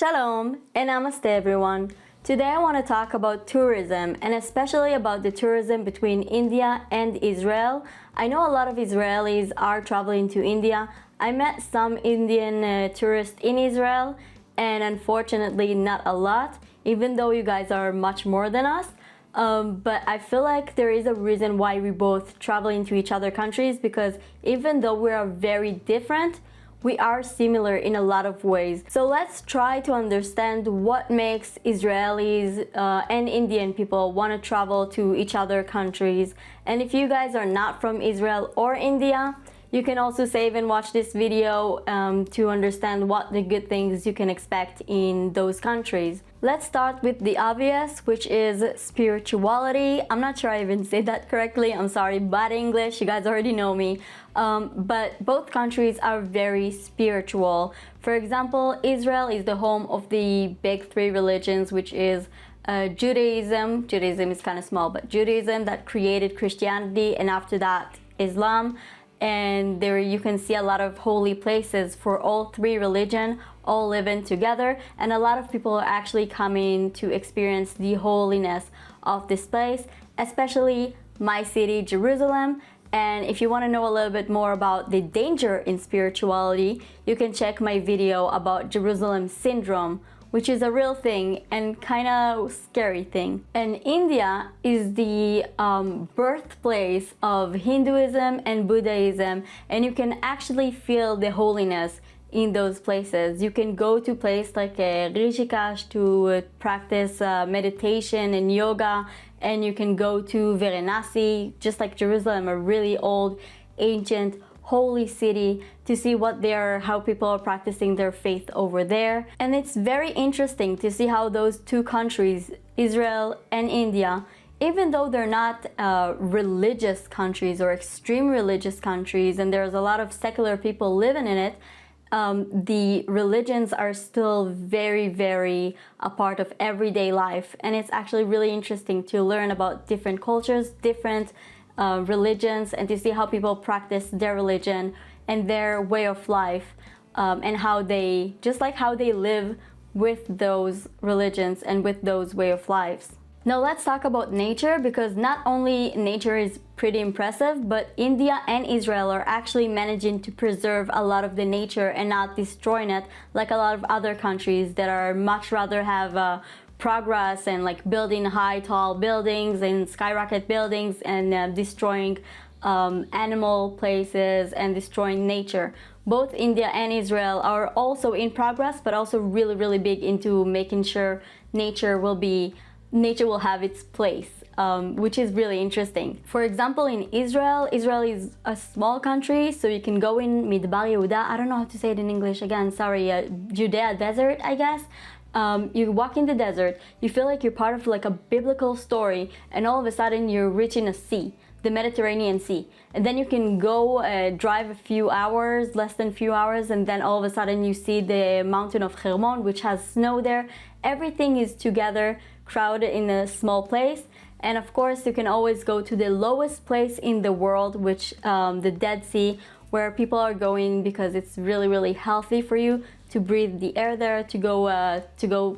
Shalom and Namaste everyone. Today I want to talk about tourism and especially about the tourism between India and Israel. I know a lot of Israelis are traveling to India. I met some Indian tourists in Israel and unfortunately not a lot, even though you guys are much more than us. But I feel like there is a reason why we both travel into each other countries, because even though we are very different, we are similar in a lot of ways. So let's try to understand what makes Israelis and Indian people want to travel to each other countries. And if you guys are not from Israel or India, you can also save and watch this video to understand what the good things you can expect in those countries. Let's start with the obvious, which is spirituality. I'm not sure I even said that correctly. I'm sorry, bad English. You guys already know me. But both countries are very spiritual. For example, Israel is the home of the big three religions, which is Judaism. Judaism is kind of small, but Judaism that created Christianity, and after that, Islam. And there you can see a lot of holy places for all three religions all living together, and a lot of people are actually coming to experience the holiness of this place, especially my city, Jerusalem. And if you want to know a little bit more about the danger in spirituality, you can check my video about Jerusalem syndrome, which is a real thing and kind of scary thing. And India is the birthplace of Hinduism and Buddhism, and you can actually feel the holiness in those places. You can go to places like Rishikesh to practice meditation and yoga, and you can go to Varanasi, just like Jerusalem, a really old, ancient, holy city, to see how people are practicing their faith over there. And it's very interesting to see how those two countries, Israel and India, even though they're not religious countries or extreme religious countries, and there's a lot of secular people living in it, the religions are still very, very a part of everyday life. And it's actually really interesting to learn about different cultures, different religions, and to see how people practice their religion and their way of life, and how they live with those religions and with those way of lives. Now let's talk about nature, because not only nature is pretty impressive, but India and Israel are actually managing to preserve a lot of the nature and not destroying it like a lot of other countries that are much rather have progress and like building high tall buildings and skyrocket buildings and destroying animal places and destroying nature. Both India and Israel are also in progress, but also really big into making sure nature will have its place, which is really interesting. For example, in Israel is a small country, so you can go in Midbar Yehuda, I don't know how to say it in English, again, sorry, Judea desert, I guess. You walk in the desert, you feel like you're part of like a biblical story, and all of a sudden you're reaching a sea, the Mediterranean Sea. And then you can go drive a few hours, less than a few hours, and then all of a sudden you see the mountain of Hermon, which has snow there. Everything is together, crowded in a small place. And of course, you can always go to the lowest place in the world, which the Dead Sea, where people are going because it's really healthy for you to breathe the air there, to go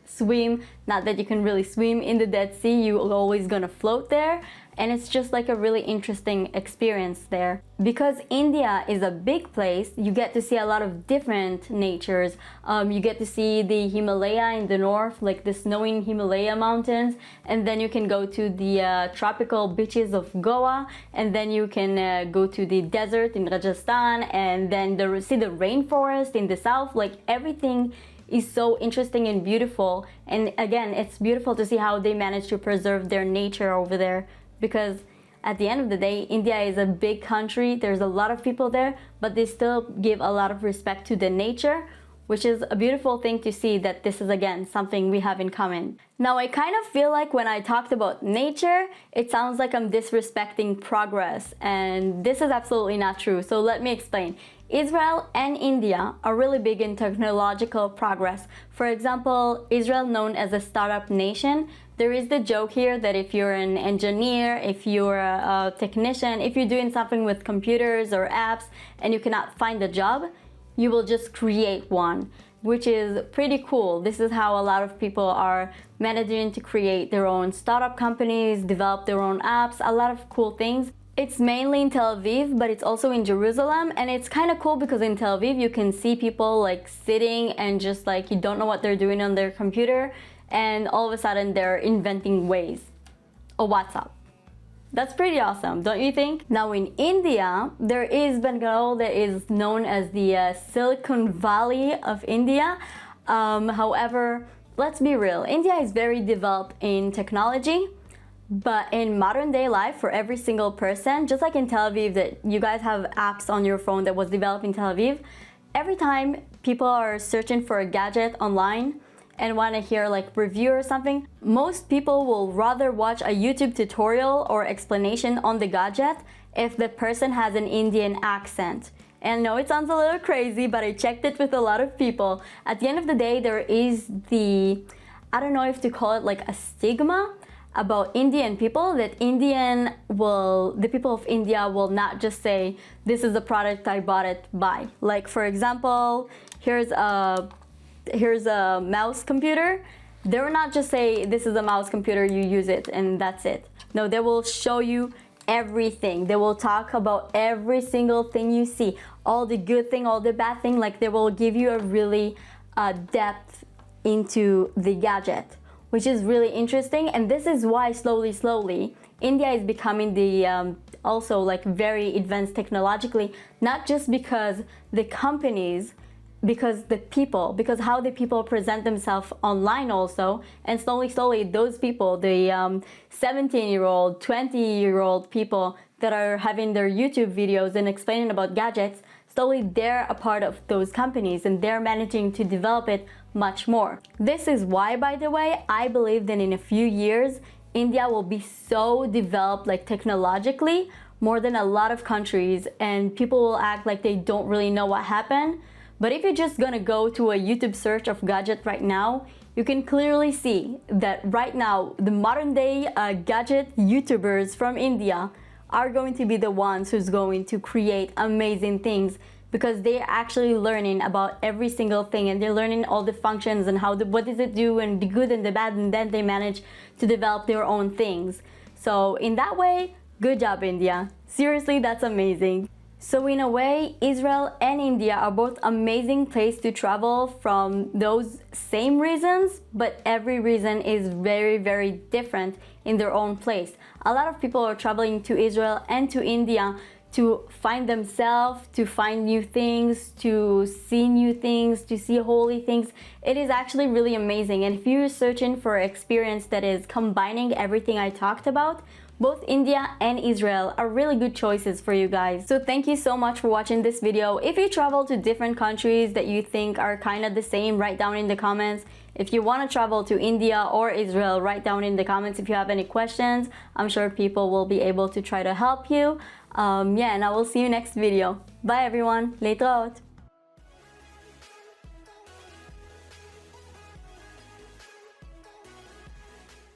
swim. Not that you can really swim in the Dead Sea, you're always gonna float there. And it's just like a really interesting experience there. Because India is a big place, you get to see a lot of different natures. You get to see the Himalaya in the north, like the snowing Himalaya mountains, and then you can go to the tropical beaches of Goa, and then you can go to the desert in Rajasthan, and then see the rainforest in the south. Like everything is so interesting and beautiful. And again, it's beautiful to see how they manage to preserve their nature over there. Because at the end of the day, India is a big country, there's a lot of people there, but they still give a lot of respect to the nature, which is a beautiful thing to see that this is again something we have in common. Now I kind of feel like when I talked about nature, it sounds like I'm disrespecting progress, and this is absolutely not true, so let me explain. Israel and India are really big in technological progress. For example, Israel, known as a startup nation, there is the joke here that if you're an engineer, if you're a technician, if you're doing something with computers or apps and you cannot find a job, you will just create one. which is pretty cool. This is how a lot of people are managing to create their own startup companies, develop their own apps, a lot of cool things. It's mainly in Tel Aviv, but it's also in Jerusalem, and it's kind of cool because in Tel Aviv you can see people like sitting and just like you don't know what they're doing on their computer, and all of a sudden they're inventing ways or WhatsApp. That's pretty awesome, don't you think? Now in India, there is Bangalore that is known as the Silicon Valley of India. However, let's be real, India is very developed in technology, but in modern day life for every single person, just like in Tel Aviv that you guys have apps on your phone that was developed in Tel Aviv, every time people are searching for a gadget online and want to hear like review or something, most people will rather watch a YouTube tutorial or explanation on the gadget if the person has an Indian accent. And I know it sounds a little crazy, but I checked it with a lot of people. At the end of the day, there is the, I don't know if to call it like a stigma about Indian people, that the people of India will not just say, this is the product I bought it by. Like for example, here's a mouse computer. They will not just say, this is a mouse computer, you use it and that's it. No, they will show you everything. They will talk about every single thing you see, all the good thing, all the bad thing. Like they will give you a really depth into the gadget, which is really interesting. And this is why slowly India is becoming the also like very advanced technologically, not just because the companies, because how the people present themselves online also. And slowly those people, the 17-year-old, 20-year-old people that are having their YouTube videos and explaining about gadgets, slowly they're a part of those companies and they're managing to develop it much more. This is why, by the way, I believe that in a few years India will be so developed like technologically more than a lot of countries, and people will act like they don't really know what happened. But if you're just gonna go to a YouTube search of gadget right now, you can clearly see that right now the modern day gadget YouTubers from India are going to be the ones who's going to create amazing things, because they're actually learning about every single thing and they're learning all the functions and what does it do and the good and the bad, and then they manage to develop their own things. So in that way, good job India. Seriously, that's amazing. So in a way, Israel and India are both amazing places to travel from those same reasons, but every reason is very different in their own place. A lot of people are traveling to Israel and to India to find themselves, to find new things, to see new things, to see holy things. It is actually really amazing. And if you're searching for an experience that is combining everything I talked about, both India and Israel are really good choices for you guys. So thank you so much for watching this video. If you travel to different countries that you think are kind of the same, write down in the comments. If you want to travel to India or Israel, write down in the comments if you have any questions. I'm sure people will be able to try to help you. Yeah, and I will see you next video. Bye everyone. להתראות.